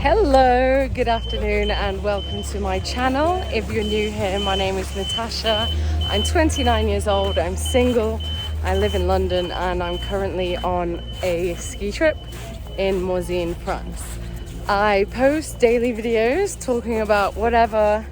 Hello, good afternoon and welcome to my channel. If you're new here, my name is Natasha. I'm 29 years old, I'm single, I live in London and I'm currently on a ski trip in Morzine, France. I post daily videos talking about whatever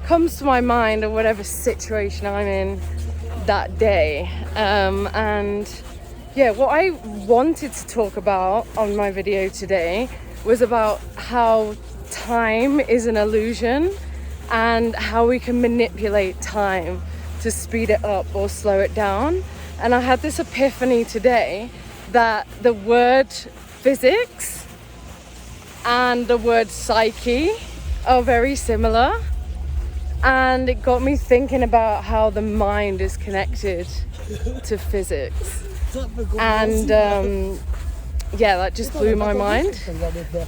comes to my mind or whatever situation I'm in that day. What I wanted to talk about on my video today was about how time is an illusion and how we can manipulate time to speed it up or slow it down. And I had this epiphany today that the word physics and the word psyche are very similar, and it got me thinking about how the mind is connected to physics. And that just blew my mind.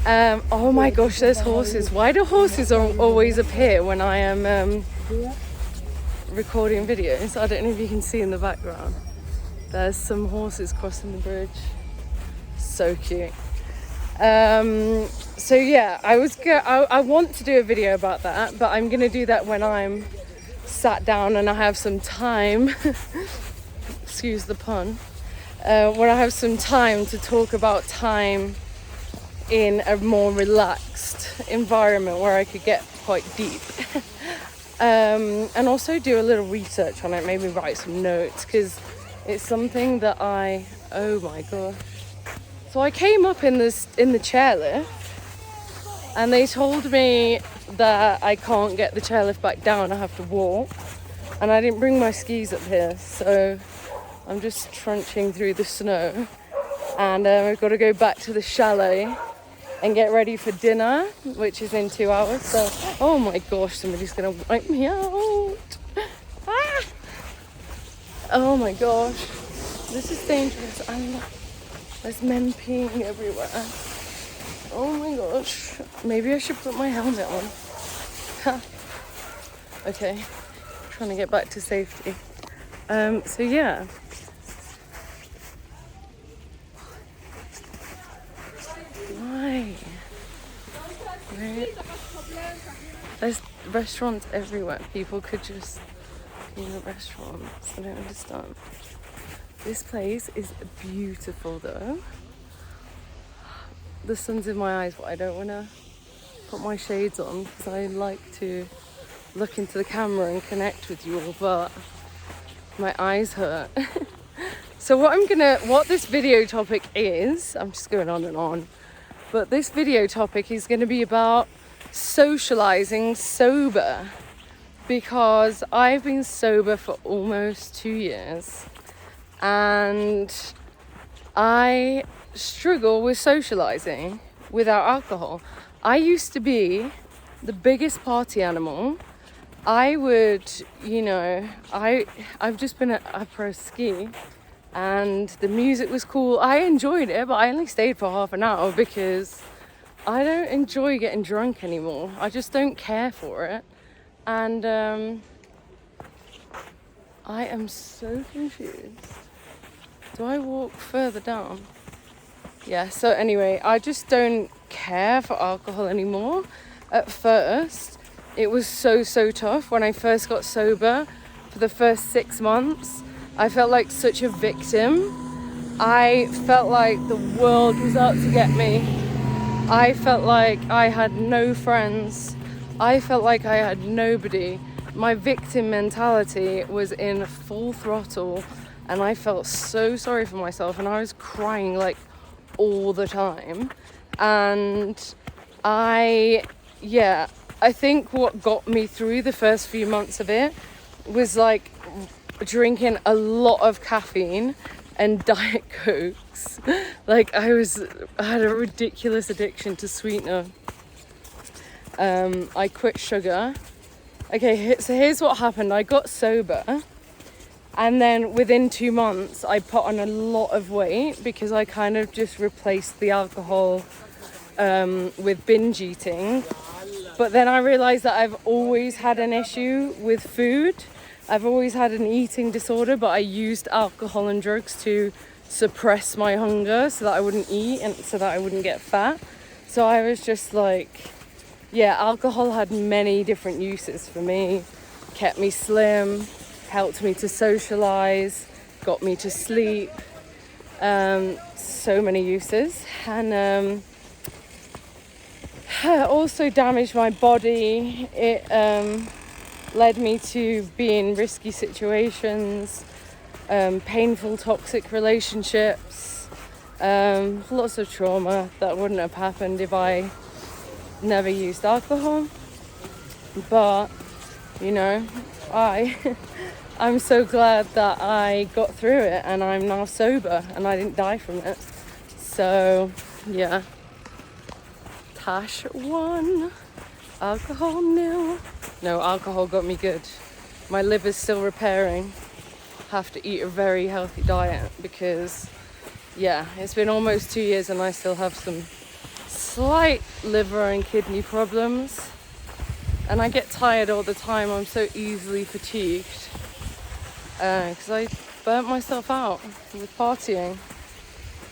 Oh my gosh, there's horses. Why do horses always appear when I am recording videos? I don't know if you can see in the background. There's some horses crossing the bridge. So cute. I want to do a video about that, but I'm gonna do that when I'm sat down and I have some time. Excuse the pun. When I have some time to talk about time in a more relaxed environment where I could get quite deep. And also do a little research on it, maybe write some notes, because it's something that oh my gosh. So I came up in the chairlift and they told me that I can't get the chairlift back down, I have to walk. And I didn't bring my skis up here, so I'm just trunching through the snow, and we've got to go back to the chalet and get ready for dinner, which is in 2 hours. So, oh my gosh, somebody's gonna wipe me out. Ah! Oh my gosh, this is dangerous. There's men peeing everywhere. Oh my gosh, maybe I should put my helmet on. Okay, trying to get back to safety. Why? There's restaurants everywhere. People could just be in the restaurants. I don't understand. This place is beautiful though. The sun's in my eyes, but I don't want to put my shades on because I like to look into the camera and connect with you all, but my eyes hurt. So what this video topic is, I'm just going on and on, but this video topic is going to be about socializing sober, because I've been sober for almost 2 years and I struggle with socializing without alcohol. I used to be the biggest party animal. I would, I've just been at pro ski and the music was cool. I enjoyed it, but I only stayed for half an hour because I don't enjoy getting drunk anymore. I just don't care for it. And I am so confused. Do I walk further down? Yeah, so anyway, I just don't care for alcohol anymore. At first, it was so tough when I first got sober. For the first 6 months, I felt like such a victim. I felt like the world was out to get me. I felt like I had no friends. I felt like I had nobody. My victim mentality was in full throttle and I felt so sorry for myself and I was crying like all the time. And I think what got me through the first few months of it was like drinking a lot of caffeine and Diet Cokes. Like I had a ridiculous addiction to sweetener. I quit sugar. Okay, so here's what happened. I got sober and then within 2 months I put on a lot of weight because I kind of just replaced the alcohol with binge eating. But then I realized that I've always had an issue with food. I've always had an eating disorder, but I used alcohol and drugs to suppress my hunger so that I wouldn't eat and so that I wouldn't get fat. So I was just like, yeah, alcohol had many different uses for me. Kept me slim, helped me to socialize, got me to sleep. So many uses. And also damaged my body. It led me to be in risky situations, painful toxic relationships, lots of trauma that wouldn't have happened if I never used alcohol. But you know, I'm so glad that I got through it and I'm now sober and I didn't die from it. So yeah, Tash won, alcohol nil. No, alcohol got me good. My liver's still repairing. Have to eat a very healthy diet because yeah, it's been almost 2 years and I still have some slight liver and kidney problems. And I get tired all the time. I'm so easily fatigued because I burnt myself out with partying.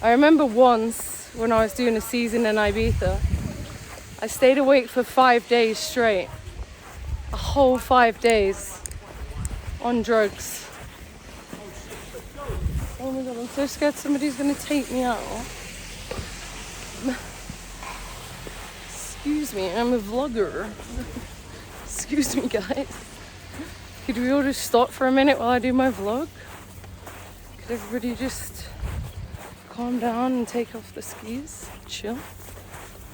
I remember once when I was doing a season in Ibiza, I stayed awake for 5 days straight. A whole 5 days on drugs. Oh my god, I'm so scared somebody's gonna take me out. Excuse me, I'm a vlogger. Excuse me, guys. Could we all just stop for a minute while I do my vlog? Could everybody just calm down and take off the skis? Chill.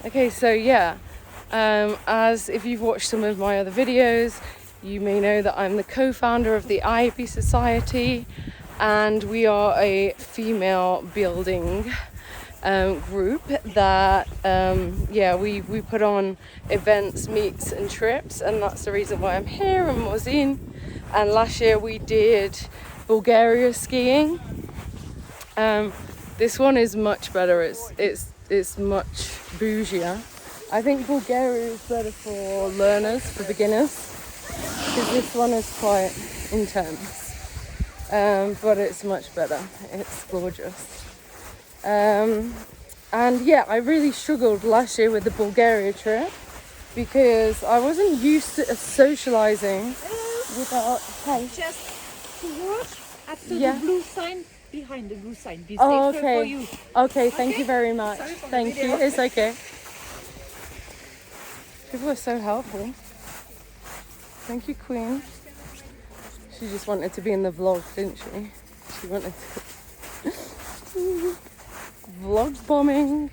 Okay, so yeah, as if you've watched some of my other videos, you may know that I'm the co-founder of the IAP Society, and we are a female building group that we put on events, meets and trips, and that's the reason why I'm here in Morzine. And last year we did Bulgaria skiing. This one is much better. It's much bougier. I think Bulgaria is better for learners, for beginners, because this one is quite intense. But it's much better. It's gorgeous. And yeah, I really struggled last year with the Bulgaria trip because I wasn't used to socializing without. Hey. Just to watch after Yeah. the blue sign, behind the blue sign. This Oh, extra okay. for you. Okay, thank you very much. Sorry for the Thank you. video. It's okay. People are so helpful. Thank you, Queen. She just wanted to be in the vlog, didn't she? She wanted to. Vlog bombing.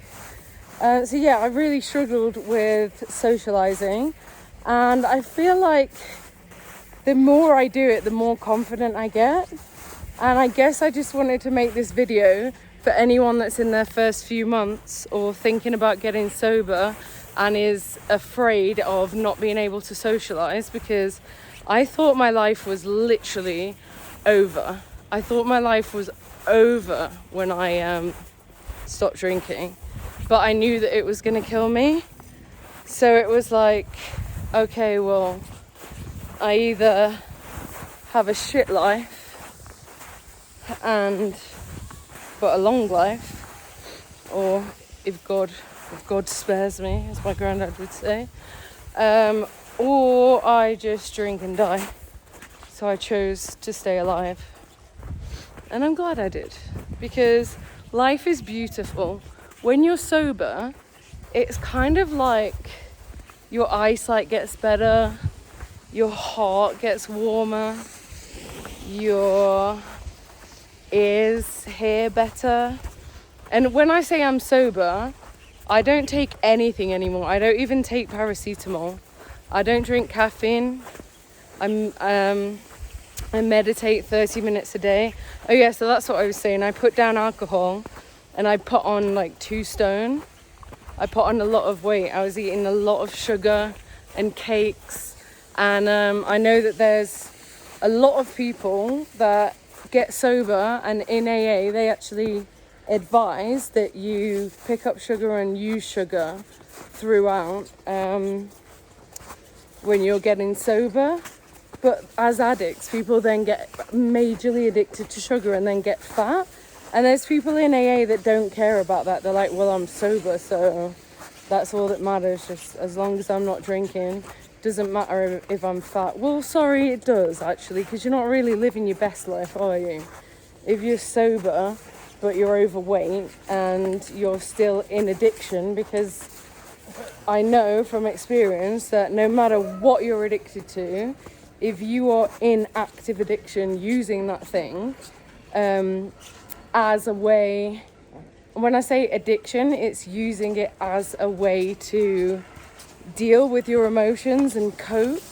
So yeah, I really struggled with socializing, and I feel like the more I do it, the more confident I get. And I guess I just wanted to make this video for anyone that's in their first few months or thinking about getting sober and is afraid of not being able to socialize, because I thought my life was literally over. I thought my life was over when I stopped drinking, but I knew that it was going to kill me. So it was like, okay, well, I either have a shit life but a long life, or if God spares me, as my granddad would say, or I just drink and die. So I chose to stay alive, and I'm glad I did, because life is beautiful. When you're sober, it's kind of like your eyesight gets better, your heart gets warmer, your ears hear better. And when I say I'm sober, I don't take anything anymore. I don't even take paracetamol. I don't drink caffeine. I meditate 30 minutes a day. Oh yeah, so that's what I was saying. I put down alcohol and I put on like 2 stone. I put on a lot of weight. I was eating a lot of sugar and cakes. And I know that there's a lot of people that get sober, and in AA they actually advise that you pick up sugar and use sugar throughout when you're getting sober. But as addicts, people then get majorly addicted to sugar and then get fat. And there's people in AA that don't care about that. They're like, well, I'm sober, so That's all that matters. Just as long as I'm not drinking, doesn't matter if I'm fat. Well, sorry, it does actually, because you're not really living your best life, are you? If you're sober but you're overweight and you're still in addiction, because I know from experience that no matter what you're addicted to, if you are in active addiction using that thing as a way, when I say addiction, it's using it as a way to deal with your emotions and cope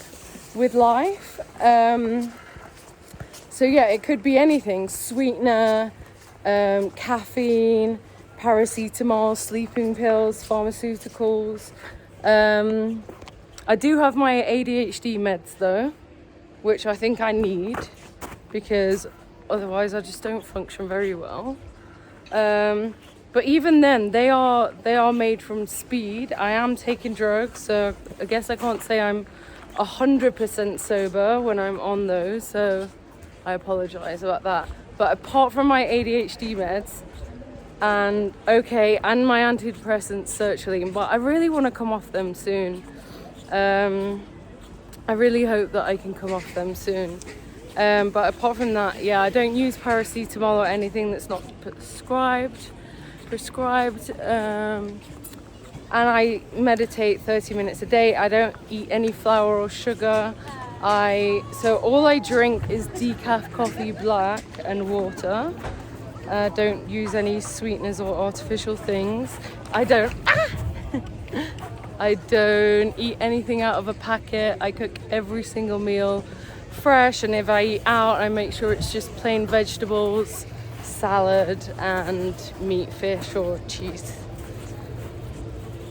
with life. So yeah, it could be anything: sweetener, caffeine, paracetamol, sleeping pills, pharmaceuticals. I do have my ADHD meds though, which I think I need, because otherwise I just don't function very well. But even then, they are made from speed. I am taking drugs, so I guess I can't say I'm 100% sober when I'm on those, so I apologize about that. But apart from my ADHD meds, and my antidepressants, sertraline, but I really want to come off them soon. I really hope that I can come off them soon. But apart from that, yeah, I don't use paracetamol or anything that's not prescribed. And I meditate 30 minutes a day. I don't eat any flour or sugar. So all I drink is decaf coffee black and water. Don't use any sweeteners or artificial things. I don't eat anything out of a packet. I cook every single meal fresh, and if I eat out, I make sure it's just plain vegetables, salad, and meat, fish, or cheese.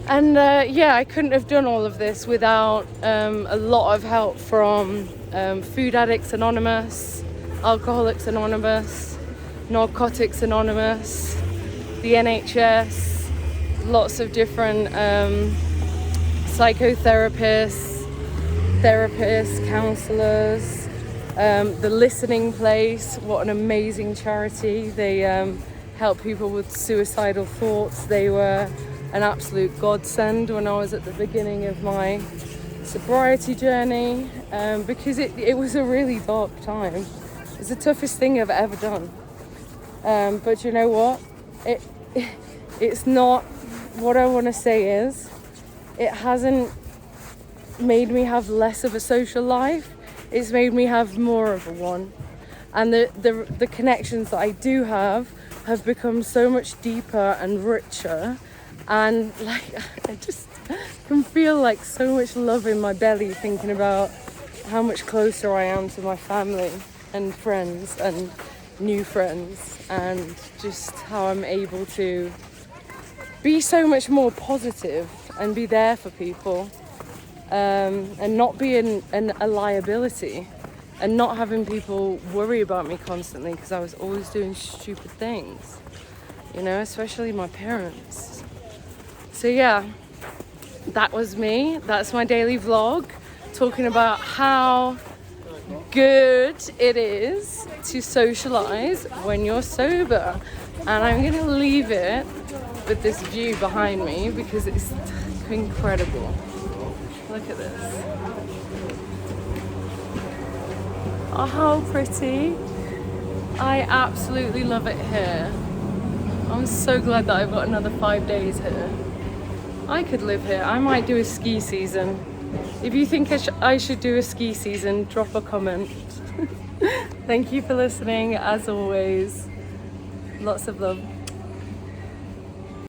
And I couldn't have done all of this without a lot of help from Food Addicts Anonymous, Alcoholics Anonymous, Narcotics Anonymous, the NHS, lots of different psychotherapists, counsellors, the Listening Place. What an amazing charity. They help people with suicidal thoughts. They were an absolute godsend when I was at the beginning of my sobriety journey, because it was a really dark time. It's the toughest thing I've ever done. But you know what? It's not, what I want to say is, it hasn't made me have less of a social life. It's made me have more of a one. And the connections that I do have become so much deeper and richer. And like, I just can feel like so much love in my belly thinking about how much closer I am to my family and friends and new friends, and just how I'm able to be so much more positive and be there for people, and not be a liability, and not having people worry about me constantly, because I was always doing stupid things, you know, especially my parents. So yeah, that was me. That's my daily vlog, talking about how good it is to socialize when you're sober. And I'm gonna leave it with this view behind me because it's incredible. Look at this. Oh, how pretty. I absolutely love it here. I'm so glad that I've got another 5 days here. I could live here. I might do a ski season. If you think I should do a ski season, drop a comment. Thank you for listening, as always. Lots of love.